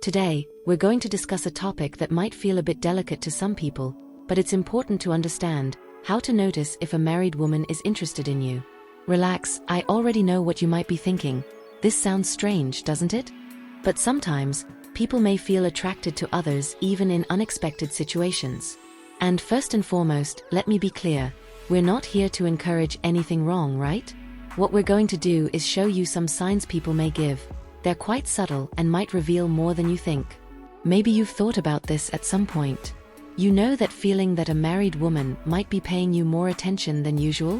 Today, we're going to discuss a topic that might feel a bit delicate to some people, but it's important to understand how to notice if a married woman is interested in you. Relax, I already know what you might be thinking. This sounds strange, doesn't it? But sometimes, people may feel attracted to others even in unexpected situations. And first and foremost, let me be clear, we're not here to encourage anything wrong, right? What we're going to do is show you some signs people may give. They're quite subtle and might reveal more than you think. Maybe you've thought about this at some point. You know that feeling that a married woman might be paying you more attention than usual?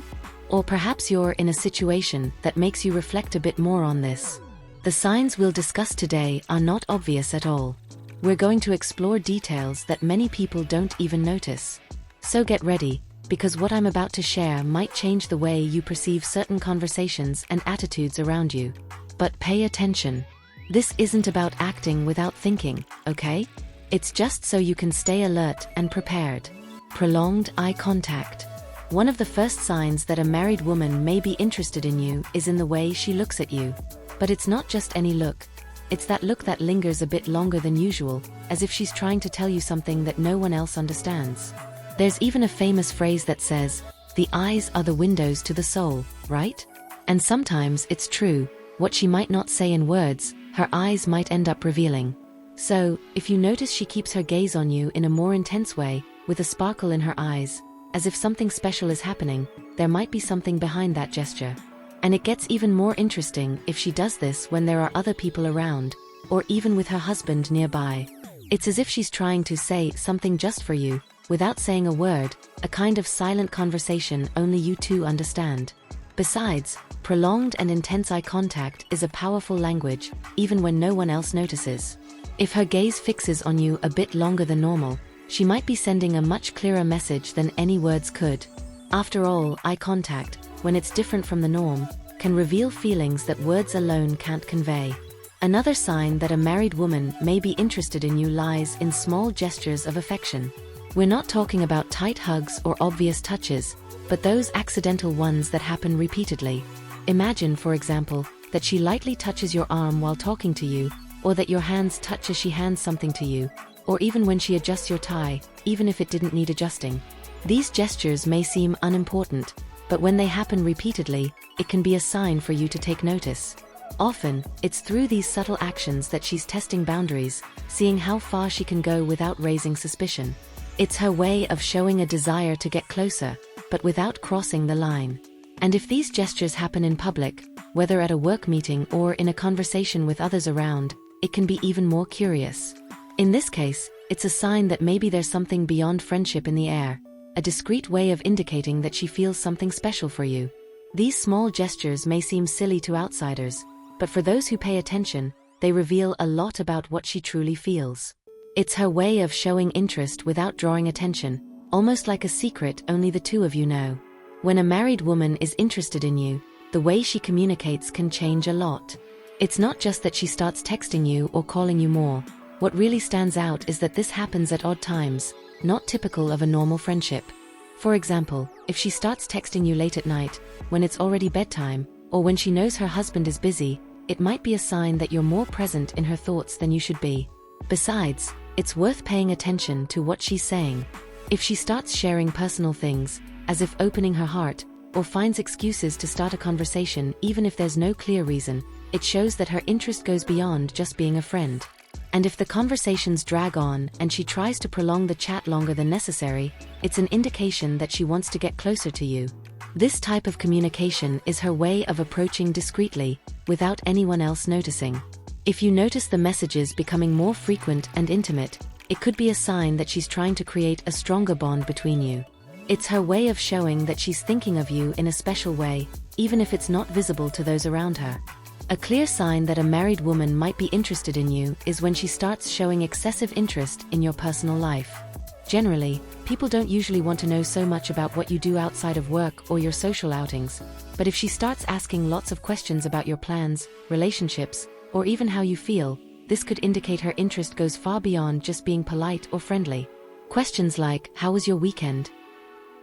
Or perhaps you're in a situation that makes you reflect a bit more on this. The signs we'll discuss today are not obvious at all. We're going to explore details that many people don't even notice. So get ready, because what I'm about to share might change the way you perceive certain conversations and attitudes around you. But pay attention. This isn't about acting without thinking, okay? It's just so you can stay alert and prepared. Prolonged eye contact. One of the first signs that a married woman may be interested in you is in the way she looks at you. But it's not just any look. It's that look that lingers a bit longer than usual, as if she's trying to tell you something that no one else understands. There's even a famous phrase that says, "The eyes are the windows to the soul," right? And sometimes it's true. What she might not say in words, her eyes might end up revealing. So, if you notice she keeps her gaze on you in a more intense way, with a sparkle in her eyes, as if something special is happening, there might be something behind that gesture. And it gets even more interesting if she does this when there are other people around, or even with her husband nearby. It's as if she's trying to say something just for you, without saying a word, a kind of silent conversation only you two understand. Besides, prolonged and intense eye contact is a powerful language, even when no one else notices. If her gaze fixes on you a bit longer than normal, she might be sending a much clearer message than any words could. After all, eye contact, when it's different from the norm, can reveal feelings that words alone can't convey. Another sign that a married woman may be interested in you lies in small gestures of affection. We're not talking about tight hugs or obvious touches, but those accidental ones that happen repeatedly. Imagine, for example, that she lightly touches your arm while talking to you, or that your hands touch as she hands something to you, or even when she adjusts your tie, even if it didn't need adjusting. These gestures may seem unimportant, but when they happen repeatedly, it can be a sign for you to take notice. Often, it's through these subtle actions that she's testing boundaries, seeing how far she can go without raising suspicion. It's her way of showing a desire to get closer, but without crossing the line. And if these gestures happen in public, whether at a work meeting or in a conversation with others around, it can be even more curious. In this case, it's a sign that maybe there's something beyond friendship in the air, a discreet way of indicating that she feels something special for you. These small gestures may seem silly to outsiders, but for those who pay attention, they reveal a lot about what she truly feels. It's her way of showing interest without drawing attention, almost like a secret only the two of you know. When a married woman is interested in you, the way she communicates can change a lot. It's not just that she starts texting you or calling you more. What really stands out is that this happens at odd times, not typical of a normal friendship. For example, if she starts texting you late at night, when it's already bedtime, or when she knows her husband is busy, it might be a sign that you're more present in her thoughts than you should be. Besides, it's worth paying attention to what she's saying. If she starts sharing personal things, as if opening her heart, or finds excuses to start a conversation even if there's no clear reason, it shows that her interest goes beyond just being a friend. And if the conversations drag on and she tries to prolong the chat longer than necessary, it's an indication that she wants to get closer to you. This type of communication is her way of approaching discreetly, without anyone else noticing. If you notice the messages becoming more frequent and intimate, it could be a sign that she's trying to create a stronger bond between you. It's her way of showing that she's thinking of you in a special way, even if it's not visible to those around her. A clear sign that a married woman might be interested in you is when she starts showing excessive interest in your personal life. Generally, people don't usually want to know so much about what you do outside of work or your social outings, but if she starts asking lots of questions about your plans, relationships, or even how you feel, this could indicate her interest goes far beyond just being polite or friendly. Questions like, "How was your weekend?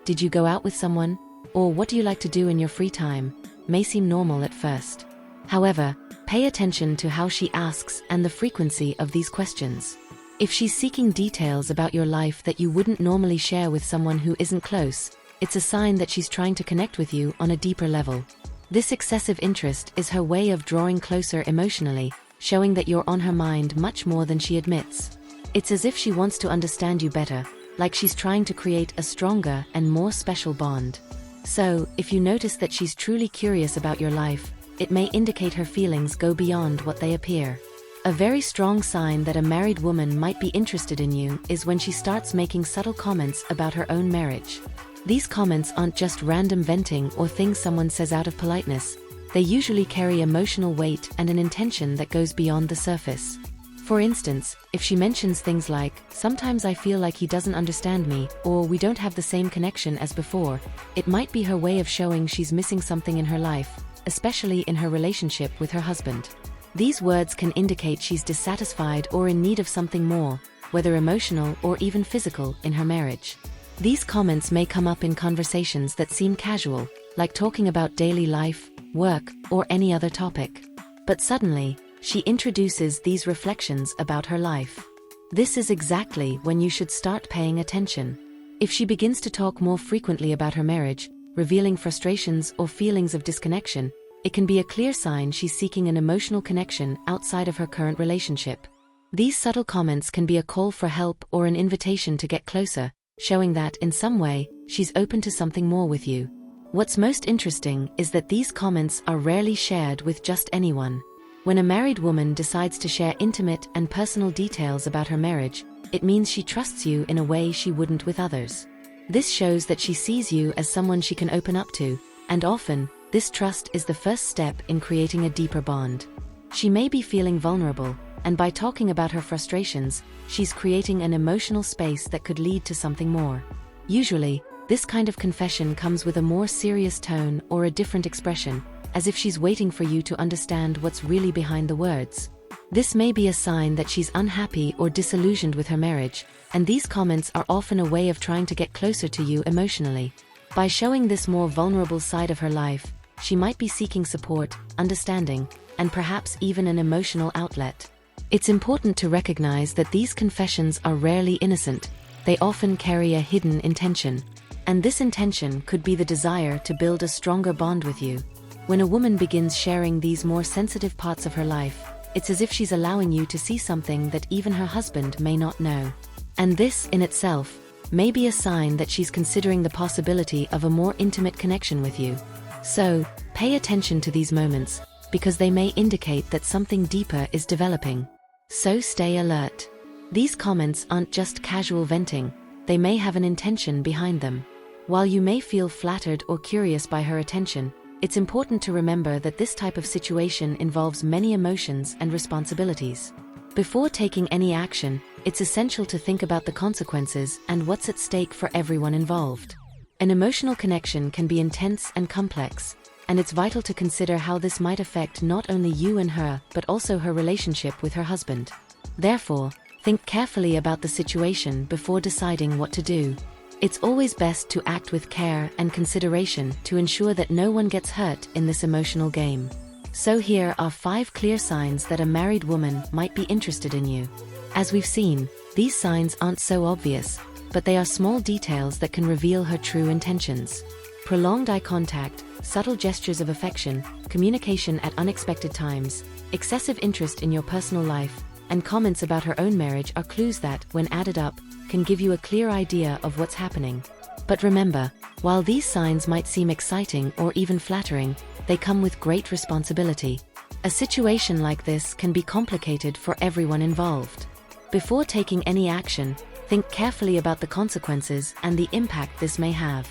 Did you go out with someone?" or "What do you like to do in your free time?" may seem normal at first. However, pay attention to how she asks and the frequency of these questions. If she's seeking details about your life that you wouldn't normally share with someone who isn't close, it's a sign that she's trying to connect with you on a deeper level. This excessive interest is her way of drawing closer emotionally, showing that you're on her mind much more than she admits. It's as if she wants to understand you better, like she's trying to create a stronger and more special bond. So, if you notice that she's truly curious about your life, it may indicate her feelings go beyond what they appear. A very strong sign that a married woman might be interested in you is when she starts making subtle comments about her own marriage. These comments aren't just random venting or things someone says out of politeness. They usually carry emotional weight and an intention that goes beyond the surface. For instance, if she mentions things like, "Sometimes I feel like he doesn't understand me," or "We don't have the same connection as before," it might be her way of showing she's missing something in her life, especially in her relationship with her husband. These words can indicate she's dissatisfied or in need of something more, whether emotional or even physical, in her marriage. These comments may come up in conversations that seem casual, like talking about daily life, work, or any other topic. But suddenly, she introduces these reflections about her life. This is exactly when you should start paying attention. If she begins to talk more frequently about her marriage, revealing frustrations or feelings of disconnection, it can be a clear sign she's seeking an emotional connection outside of her current relationship. These subtle comments can be a call for help or an invitation to get closer, showing that, in some way, she's open to something more with you. What's most interesting is that these comments are rarely shared with just anyone. When a married woman decides to share intimate and personal details about her marriage, it means she trusts you in a way she wouldn't with others. This shows that she sees you as someone she can open up to, and often, this trust is the first step in creating a deeper bond. She may be feeling vulnerable, and by talking about her frustrations, she's creating an emotional space that could lead to something more. Usually, this kind of confession comes with a more serious tone or a different expression, as if she's waiting for you to understand what's really behind the words. This may be a sign that she's unhappy or disillusioned with her marriage, and these comments are often a way of trying to get closer to you emotionally. By showing this more vulnerable side of her life, she might be seeking support, understanding, and perhaps even an emotional outlet. It's important to recognize that these confessions are rarely innocent. They often carry a hidden intention. And this intention could be the desire to build a stronger bond with you. When a woman begins sharing these more sensitive parts of her life, it's as if she's allowing you to see something that even her husband may not know. And this, in itself, may be a sign that she's considering the possibility of a more intimate connection with you. So, pay attention to these moments, because they may indicate that something deeper is developing. So stay alert. These comments aren't just casual venting, they may have an intention behind them. While you may feel flattered or curious by her attention, it's important to remember that this type of situation involves many emotions and responsibilities. Before taking any action, it's essential to think about the consequences and what's at stake for everyone involved. An emotional connection can be intense and complex, and it's vital to consider how this might affect not only you and her, but also her relationship with her husband. Therefore, think carefully about the situation before deciding what to do. It's always best to act with care and consideration to ensure that no one gets hurt in this emotional game. So here are 5 clear signs that a married woman might be interested in you. As we've seen, these signs aren't so obvious, but they are small details that can reveal her true intentions. Prolonged eye contact, subtle gestures of affection, communication at unexpected times, excessive interest in your personal life, and comments about her own marriage are clues that, when added up, can give you a clear idea of what's happening. But remember, while these signs might seem exciting or even flattering, they come with great responsibility. A situation like this can be complicated for everyone involved. Before taking any action, think carefully about the consequences and the impact this may have.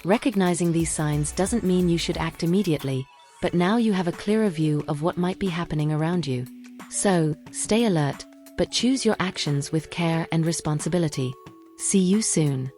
Recognizing these signs doesn't mean you should act immediately, but now you have a clearer view of what might be happening around you. So, stay alert, but choose your actions with care and responsibility. See you soon.